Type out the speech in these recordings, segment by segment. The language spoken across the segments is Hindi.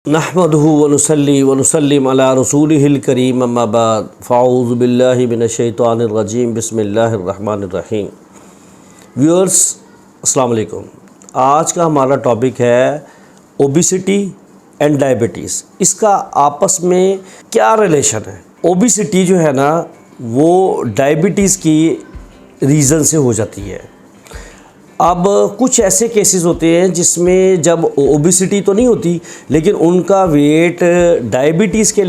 नहमदुहु व नुसल्ली व नुसल्लिम अला रसूलिहिल करीम अम्मा बाद फ़ाऊज़ु बिल्लाहि मिनश शैतानिर रजीम बिस्मिल्लाहिर रहमानिर रहीम। व्यूअर्स अस्सलाम वालेकुम। आज का हमारा टॉपिक है ओबिसिटी एंड डायबिटीज़। इसका आपस में क्या रिलेशन है? ओबिसिटी जो है ना वो डायबिटीज़ की रीज़न से हो जाती है। अब कुछ ऐसे केसेस होते हैं जिसमें जब ओबिसिटी तो नहीं होती लेकिन उनका वेट डायबिटीज़ के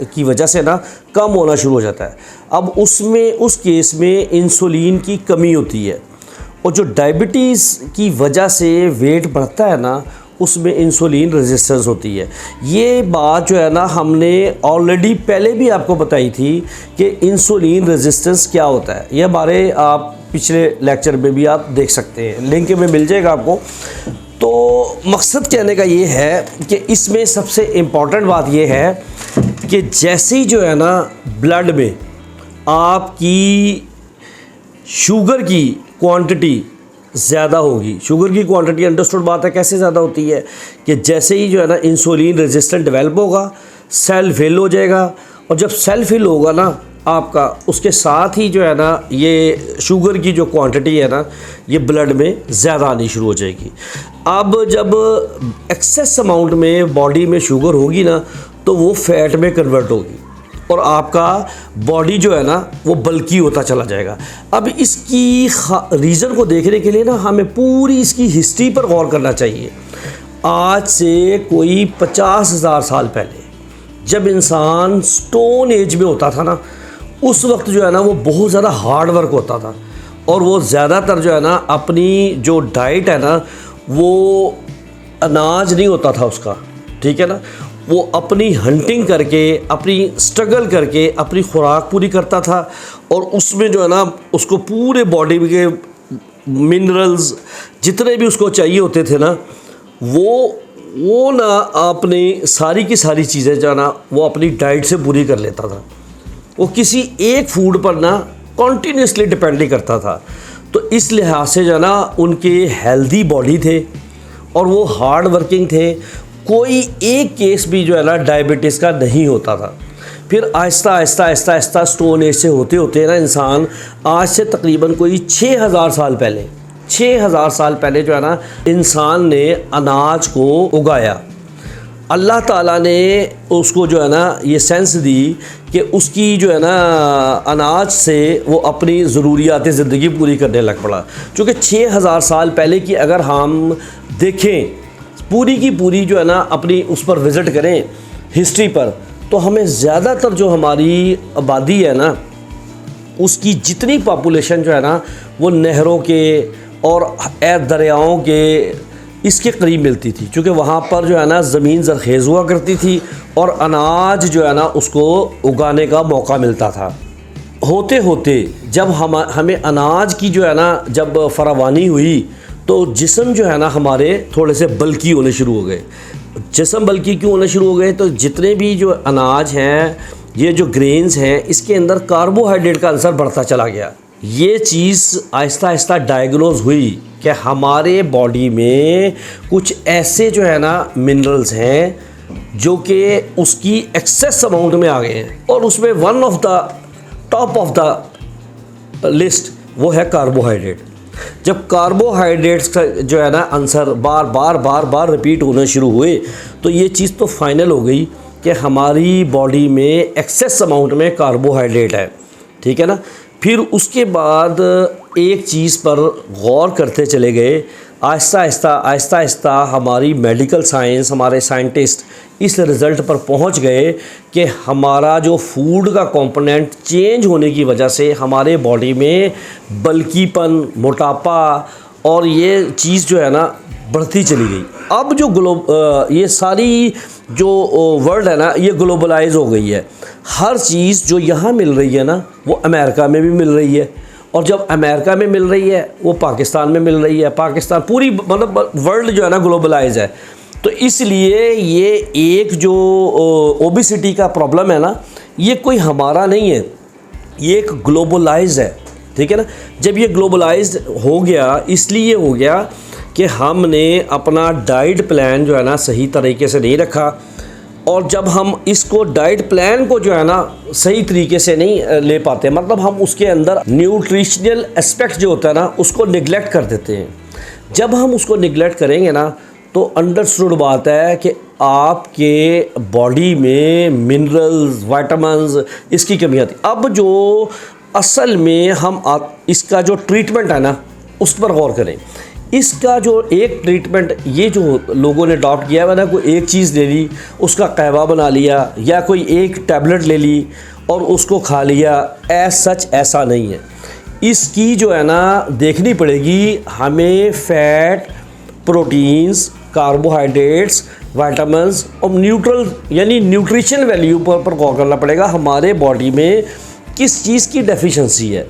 की वजह से ना कम होना शुरू हो जाता है। अब उस केस में इंसुलिन की कमी होती है और जो डायबिटीज़ की वजह से वेट बढ़ता है ना उसमें इंसुलिन रेजिस्टेंस होती है। ये बात जो है ना हमने ऑलरेडी पहले भी आपको बताई थी कि इंसुलिन रेजिस्टेंस क्या होता है। ये हमारे आप पिछले लेक्चर में भी आप देख सकते हैं, लिंक में मिल जाएगा आपको। तो मकसद कहने का ये है कि इसमें सबसे इम्पॉर्टेंट बात ये है कि जैसे ही जो है ना ब्लड में आपकी शुगर की क्वांटिटी ज़्यादा होगी। शुगर की क्वांटिटी अंडरस्टूड बात है, कैसे ज़्यादा होती है कि जैसे ही जो है ना इंसुलिन रेजिस्टेंट डेवलप होगा, सेल फेल हो जाएगा और जब सेल फेल होगा ना आपका, उसके साथ ही जो है ना ये शुगर की जो क्वांटिटी है ना ये ब्लड में ज़्यादा आनी शुरू हो जाएगी। अब जब एक्सेस अमाउंट में बॉडी में शुगर होगी ना तो वो फैट में कन्वर्ट होगी और आपका बॉडी जो है ना वो बल्की होता चला जाएगा। अब इसकी रीज़न को देखने के लिए ना हमें पूरी इसकी हिस्ट्री पर गौर करना चाहिए। आज से कोई 50,000 साल पहले जब इंसान स्टोन एज में होता था ना, उस वक्त जो है ना वो बहुत ज़्यादा हार्ड वर्क होता था और वो ज़्यादातर जो है ना अपनी जो डाइट है ना वो अनाज नहीं होता था उसका, ठीक है ना। वो अपनी हंटिंग करके, अपनी स्ट्रगल करके अपनी खुराक पूरी करता था और उसमें जो है ना उसको पूरे बॉडी के मिनरल्स जितने भी उसको चाहिए होते थे ना वो ना अपनी सारी की सारी चीज़ें जो है ना वो अपनी डाइट से पूरी कर लेता था। वो किसी एक फूड पर ना कॉन्टीन्यूसली डिपेंड नहीं करता था। तो इस लिहाज से जो है ना उनके हेल्दी बॉडी थे और वो हार्ड वर्किंग थे। कोई एक केस भी जो है ना डायबिटीज़ का नहीं होता था। फिर आहिस्ता आहिस्ता आहिस्ता आहिस्ता स्टोन एज से होते होते ना इंसान आज से तकरीबन कोई 6,000 साल पहले 6,000 साल पहले जो है ना इंसान ने अनाज को उगाया। अल्लाह ताला ने उसको जो है ना ये सेंस दी कि उसकी जो है ना अनाज से वो अपनी ज़रूरियात ज़िंदगी पूरी करने लग पड़ा। चूँकि 6,000 साल पहले की अगर हम देखें पूरी की पूरी जो है ना अपनी उस पर विज़िट करें हिस्ट्री पर, तो हमें ज़्यादातर जो हमारी आबादी है ना उसकी जितनी पॉपुलेशन जो है ना वो नहरों के और दरियाओं के इसके करीब मिलती थी, क्योंकि वहाँ पर जो है ना ज़मीन ज़रखेज़ हुआ करती थी और अनाज जो है ना उसको उगाने का मौका मिलता था। होते होते जब हमें अनाज की जो है ना जब फरावानी हुई तो जिस्म जो है ना हमारे थोड़े से बल्की होने शुरू हो गए। जिस्म बल्की क्यों होने शुरू हो गए? तो जितने भी जो अनाज हैं, ये जो ग्रेन्स हैं, इसके अंदर कार्बोहाइड्रेट का अंसर बढ़ता चला गया। ये चीज़ आहिस्ता आहिस्ता डायग्नोज हुई कि हमारे बॉडी में कुछ ऐसे जो है ना मिनरल्स हैं जो कि उसकी एक्सेस अमाउंट में आ गए हैं और उसमें one of the top of the list वो है कार्बोहाइड्रेट। जब कार्बोहाइड्रेट्स का जो है ना आंसर बार बार रिपीट होने शुरू हुए तो ये चीज़ तो फाइनल हो गई कि हमारी बॉडी में एक्सेस अमाउंट में कार्बोहाइड्रेट है, ठीक है ना। फिर उसके बाद एक चीज़ पर गौर करते चले गए। आहिस्ता आहिस्ता हमारी मेडिकल साइंस, हमारे साइंटिस्ट इस रिज़ल्ट पर पहुंच गए कि हमारा जो फूड का कंपोनेंट चेंज होने की वजह से हमारे बॉडी में बल्कीपन, मोटापा और ये चीज़ जो है ना बढ़ती चली गई। अब जो ये सारी जो वर्ल्ड है ना ये ग्लोबलाइज हो गई है। हर चीज़ जो यहाँ मिल रही है ना वो अमेरिका में भी मिल रही है और जब अमेरिका में मिल रही है वो पाकिस्तान में मिल रही है। पाकिस्तान पूरी मतलब वर्ल्ड जो है ना ग्लोबलाइज है। तो इसलिए ये एक जो ओबिसिटी का प्रॉब्लम है ना ये कोई हमारा नहीं है, ये एक ग्लोबलाइज है, ठीक है ना। जब ये ग्लोबलाइज हो गया इसलिए हो गया कि हमने अपना डाइट प्लान जो है ना सही तरीके से नहीं रखा, और जब हम इसको डाइट प्लान को जो है ना सही तरीके से नहीं ले पाते, मतलब हम उसके अंदर न्यूट्रिशनल एस्पेक्ट जो होता है ना उसको निगलेक्ट कर देते हैं। जब हम उसको निगलेक्ट करेंगे ना तो अंडरस्टूड बात है कि आपके बॉडी में मिनरल्स, विटामिन्स, इसकी कमी आती। अब जो असल में हम इसका जो ट्रीटमेंट है ना उस पर गौर करें। इसका जो एक ट्रीटमेंट ये जो लोगों ने अडॉप्ट किया है ना, कोई एक चीज़ ले ली, उसका कहवा बना लिया, या कोई एक टैबलेट ले ली और उसको खा लिया, सच ऐसा नहीं है। इसकी जो है ना देखनी पड़ेगी हमें फैट, प्रोटीन्स, कार्बोहाइड्रेट्स, विटामिन्स और न्यूट्रल यानी न्यूट्रिशन वैल्यू पर गौर करना पड़ेगा। हमारे बॉडी में किस चीज़ की डेफिशिएंसी है,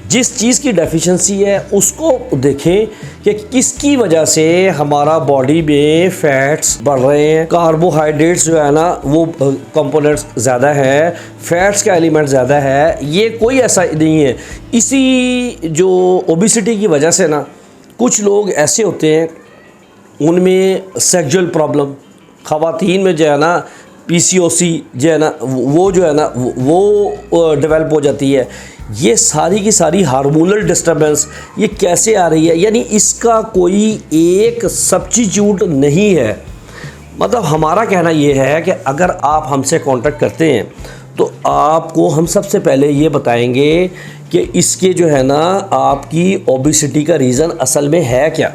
जिस चीज़ की डेफिशिएंसी है उसको देखें कि किसकी वजह से हमारा बॉडी में फैट्स बढ़ रहे हैं, कार्बोहाइड्रेट्स जो है ना वो कंपोनेंट्स ज़्यादा है, फैट्स का एलिमेंट ज़्यादा है। ये कोई ऐसा नहीं है। इसी जो ओबेसिटी की वजह से ना कुछ लोग ऐसे होते हैं उनमें सेक्सुअल प्रॉब्लम, ख़वातीन में जो है ना PCOS जो है ना वो जो है ना वो डेवलप हो जाती है। ये सारी की सारी हार्मोनल डिस्टर्बेंस ये कैसे आ रही है, यानी इसका कोई एक सब्स्टिट्यूट नहीं है। मतलब हमारा कहना ये है कि अगर आप हमसे कांटेक्ट करते हैं तो आपको हम सबसे पहले ये बताएंगे कि इसके जो है ना आपकी ओबेसिटी का रीज़न असल में है क्या।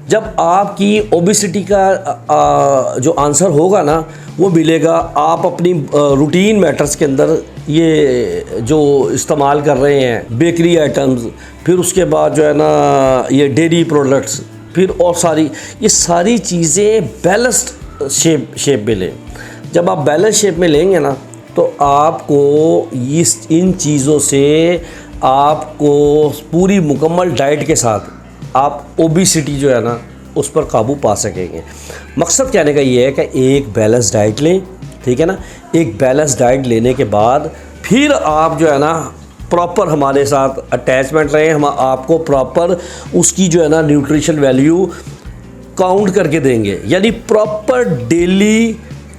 जब आपकी ओबेसिटी का जो आंसर होगा ना वो मिलेगा, आप अपनी रूटीन मैटर्स के अंदर ये जो इस्तेमाल कर रहे हैं बेकरी आइटम्स, फिर उसके बाद जो है ना ये डेयरी प्रोडक्ट्स, फिर और ये सारी चीज़ें बैलेंस्ड शेप में लें। जब आप बैलेंस शेप में लेंगे ना तो आपको इन चीज़ों से आपको पूरी मुकम्मल डाइट के साथ आप ओबेसिटी जो है ना उस पर काबू पा सकेंगे। मकसद कहने का ये है कि एक बैलेंस डाइट लें, ठीक है ना। एक बैलेंस डाइट लेने के बाद फिर आप जो है ना प्रॉपर हमारे साथ अटैचमेंट रहें, हम आपको प्रॉपर उसकी जो है ना न्यूट्रिशन वैल्यू काउंट करके देंगे, यानी प्रॉपर डेली,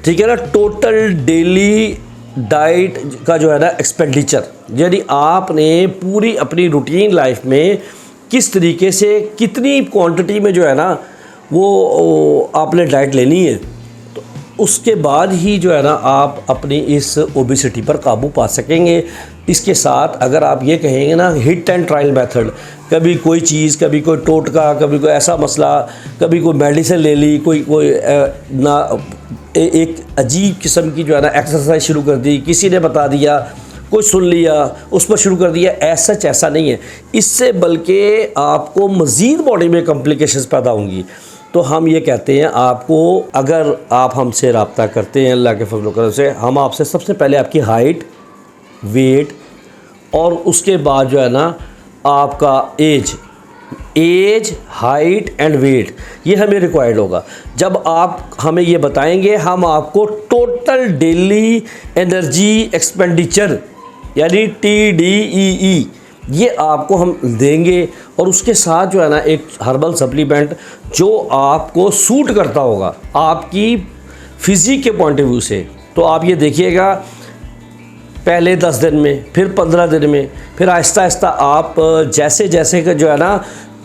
ठीक है ना, टोटल डेली डाइट का जो है ना एक्सपेंडिचर, यानी आपने पूरी अपनी रूटीन लाइफ में किस तरीके से कितनी क्वांटिटी में जो है ना वो आपने डाइट लेनी है, तो उसके बाद ही जो है ना आप अपनी इस ओबेसिटी पर काबू पा सकेंगे। इसके साथ अगर आप ये कहेंगे ना हिट एंड ट्रायल मेथड, कभी कोई चीज़, कभी कोई टोटका, कभी कोई ऐसा मसला, कभी कोई मेडिसिन ले ली, कोई एक अजीब किस्म की जो है ना एक्सरसाइज शुरू कर दी, किसी ने बता दिया, कोई सुन लिया, उस पर शुरू कर दिया, ऐसा नहीं है। इससे बल्कि आपको मज़ीद बॉडी में कॉम्प्लिकेशंस पैदा होंगी। तो हम ये कहते हैं आपको, अगर आप हमसे रब्ता करते हैं अल्लाह के फजल व करम से, हम आपसे सबसे पहले आपकी हाइट, वेट और उसके बाद जो है ना आपका एज, हाइट एंड वेट, ये हमें रिक्वायर्ड होगा। जब आप हमें ये बताएंगे हम आपको टोटल डेली एनर्जी एक्सपेंडिचर यानी TDEE ये आपको हम देंगे, और उसके साथ जो है ना एक हर्बल सप्लीमेंट जो आपको सूट करता होगा आपकी फिज़िक के पॉइंट ऑफ व्यू से। तो आप ये देखिएगा पहले 10 दिन में, फिर 15 दिन में, फिर आहिस्ता आहिस्ता आप जैसे जैसे का जो है ना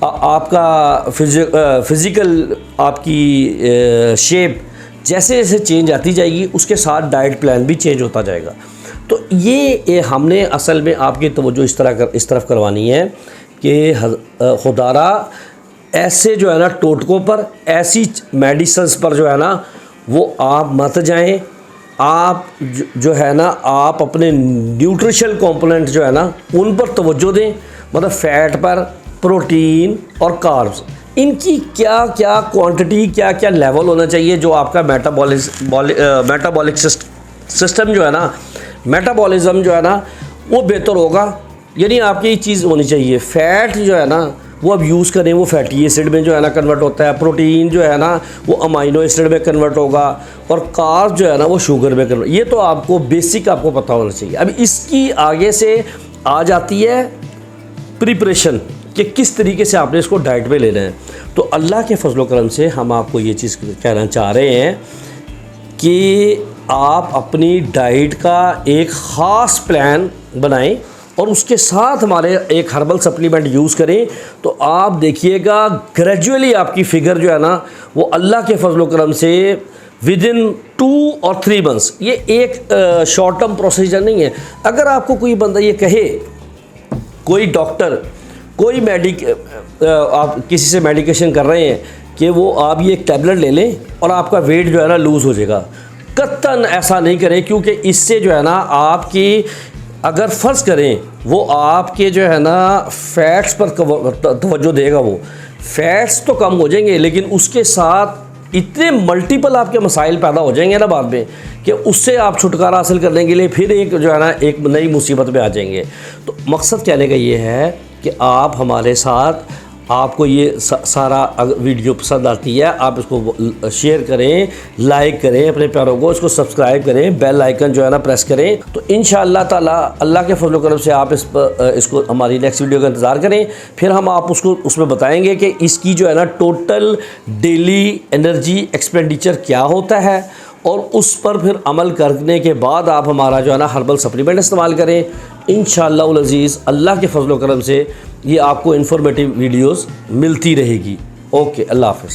आपका फिज़िकल आपकी शेप जैसे जैसे चेंज आती जाएगी, उसके साथ डाइट प्लान भी चेंज होता जाएगा। तो ये हमने असल में आपकी तवज्जो इस तरफ करवानी है कि खुदारा ऐसे जो है ना टोटकों पर, ऐसी मेडिसिन्स पर जो है ना वो आप मत जाएं। आप जो है ना आप अपने न्यूट्रिशनल कंपोनेंट जो है ना उन पर तवज्जो दें, मतलब फ़ैट पर, प्रोटीन और कार्ब्स, इनकी क्या क्या क्वांटिटी, क्या क्या लेवल होना चाहिए, जो आपका मेटाबॉलिक सिस्टम जो है ना, मेटाबॉलिज्म जो है ना वो बेहतर होगा। यानी आपकी ये चीज़ होनी चाहिए। फ़ैट जो है ना वो अब यूज़ करें, वो फैटी एसिड में जो है ना कन्वर्ट होता है, प्रोटीन जो है ना वो अमाइनो एसिड में कन्वर्ट होगा, और कार्ब जो है ना वो शुगर में कन्वर्ट। ये तो आपको बेसिक आपको पता होना चाहिए। अब इसकी आगे से आ जाती है प्रिपरेशन, कि किस तरीके से आपने इसको डाइट में लेना है। तो अल्लाह के फजल करम से हम आपको ये चीज़ कहना चाह रहे हैं कि आप अपनी डाइट का एक ख़ास प्लान बनाएं और उसके साथ हमारे एक हर्बल सप्लीमेंट यूज़ करें। तो आप देखिएगा ग्रेजुअली आपकी फ़िगर जो है ना वो अल्लाह के फजल करम से विदिन 2 और 3 मंथ्स, ये एक शॉर्ट टर्म प्रोसीजर नहीं है। अगर आपको कोई बंदा ये कहे, कोई डॉक्टर, कोई आप किसी से मेडिकेशन कर रहे हैं कि वो आप ये एक टैबलेट ले लें और आपका वेट जो है ना लूज़ हो जाएगा, कतन ऐसा नहीं करें, क्योंकि इससे जो है ना आपकी, अगर फ़र्ज़ करें वो आपके जो है ना फ़ैट्स पर तवज्जो देगा, वो फ़ैट्स तो कम हो जाएंगे लेकिन उसके साथ इतने मल्टीपल आपके मसाइल पैदा हो जाएंगे ना बाद में कि उससे आप छुटकारा हासिल करने के लिए फिर एक जो है ना एक नई मुसीबत में आ जाएंगे। तो मकसद कहने का ये है कि आप हमारे साथ, आपको ये सारा वीडियो पसंद आती है आप इसको शेयर करें, लाइक करें, अपने प्यारों को इसको सब्सक्राइब करें, बेल आइकन जो है ना प्रेस करें। तो इंशाअल्लाह ताला अल्लाह के फजल करम से आप इसको हमारी नेक्स्ट वीडियो का इंतज़ार करें। फिर हम आप उसको उसमें बताएंगे कि इसकी जो है ना टोटल डेली एनर्जी एक्सपेंडिचर क्या होता है और उस पर फिर अमल करने के बाद आप हमारा जो है ना हर्बल सप्लीमेंट इस्तेमाल करें। इंशाअल्लाह उल अज़ीज़ अल्लाह के फजल करम से ये आपको इन्फॉर्मेटिव वीडियोस मिलती रहेगी। ओके, अल्लाह हाफ़िज़।